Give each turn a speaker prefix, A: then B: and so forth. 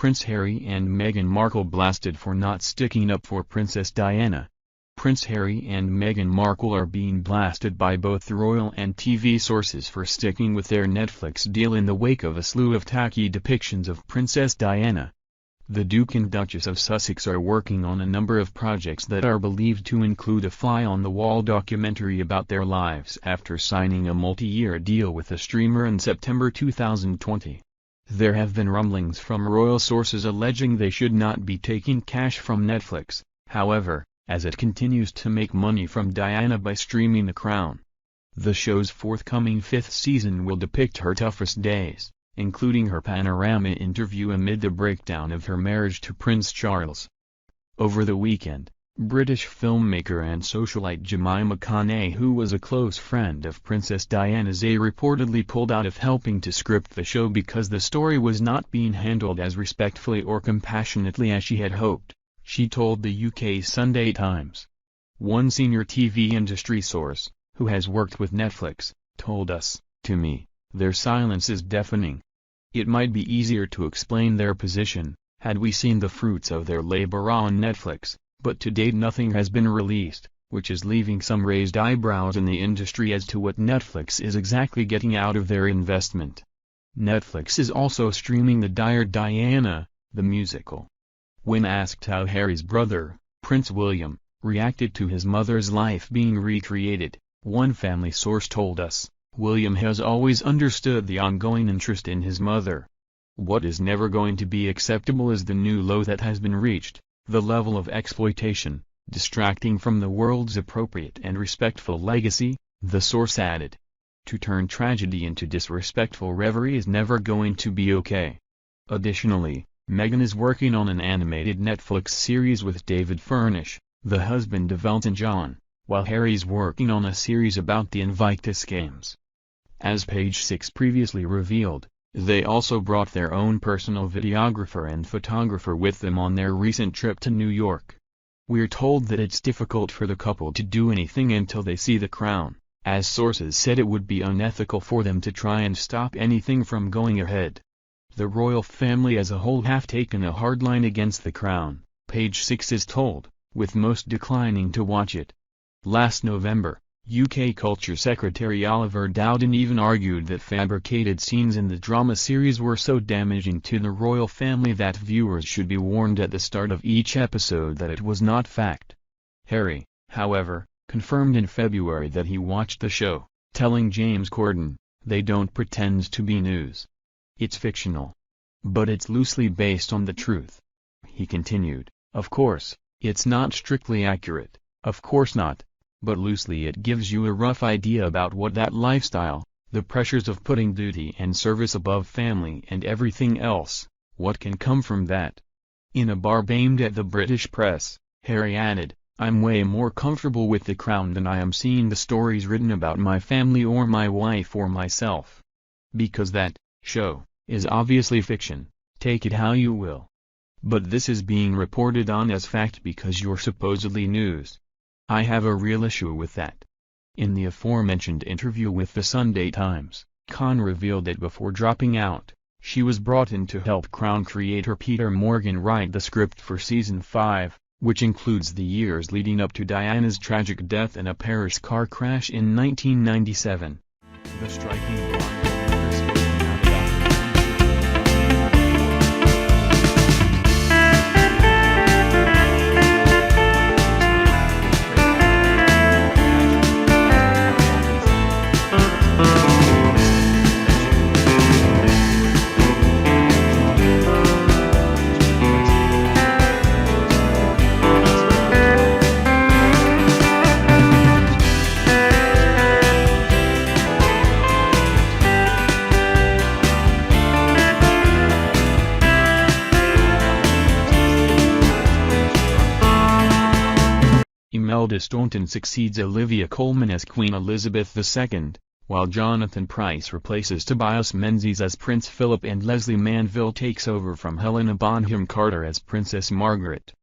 A: Prince Harry and Meghan Markle blasted for not sticking up for Princess Diana. Prince Harry and Meghan Markle are being blasted by both the royal and TV sources for sticking with their Netflix deal in the wake of a slew of tacky depictions of Princess Diana. The Duke and Duchess of Sussex are working on a number of projects that are believed to include a fly-on-the-wall documentary about their lives after signing a multi-year deal with a streamer in September 2020. There have been rumblings from royal sources alleging they should not be taking cash from Netflix, however, as it continues to make money from Diana by streaming The Crown. The show's forthcoming 5th season will depict her toughest days, including her panorama interview amid the breakdown of her marriage to Prince Charles. Over the weekend, British filmmaker and socialite Jemima Kane, who was a close friend of Princess Diana's, reportedly pulled out of helping to script the show because the story was not being handled as respectfully or compassionately as she had hoped, she told the UK Sunday Times. One senior TV industry source, who has worked with Netflix, told us, "To me, their silence is deafening. It might be easier to explain their position, had we seen the fruits of their labor on Netflix, but to date nothing has been released, which is leaving some raised eyebrows in the industry as to what Netflix is exactly getting out of their investment." Netflix is also streaming The Dear Diana, the musical. When asked how Harry's brother, Prince William, reacted to his mother's life being recreated, one family source told us, "William has always understood the ongoing interest in his mother. What is never going to be acceptable is the new low that has been reached, the level of exploitation, distracting from the world's appropriate and respectful legacy," the source added. "To turn tragedy into disrespectful reverie is never going to be okay." Additionally, Meghan is working on an animated Netflix series with David Furnish, the husband of Elton John, while Harry's working on a series about the Invictus Games. As Page Six previously revealed, they also brought their own personal videographer and photographer with them on their recent trip to New York. "We're told that it's difficult for the couple to do anything until they see The Crown, as sources said it would be unethical for them to try and stop anything from going ahead. The royal family as a whole have taken a hard line against The Crown," Page Six is told, with most declining to watch it. Last November, UK Culture Secretary Oliver Dowden even argued that fabricated scenes in the drama series were so damaging to the royal family that viewers should be warned at the start of each episode that it was not fact. Harry, however, confirmed in February that he watched the show, telling James Corden, "They don't pretend to be news. It's fictional. But it's loosely based on the truth." He continued, "Of course, it's not strictly accurate, of course not, but loosely it gives you a rough idea about what that lifestyle, the pressures of putting duty and service above family and everything else, what can come from that." In a barb aimed at the British press, Harry added, "I'm way more comfortable with The Crown than I am seeing the stories written about my family or my wife or myself. Because that show is obviously fiction, take it how you will. But this is being reported on as fact because you're supposedly news. I have a real issue with that." In the aforementioned interview with the Sunday Times, Khan revealed that before dropping out, she was brought in to help Crown creator Peter Morgan write the script for Season 5, which includes the years leading up to Diana's tragic death in a Paris car crash in 1997. The striking blonde actor spoke out about Imelda Staunton succeeds Olivia Colman as Queen Elizabeth II, while Jonathan Pryce replaces Tobias Menzies as Prince Philip and Leslie Manville takes over from Helena Bonham Carter as Princess Margaret.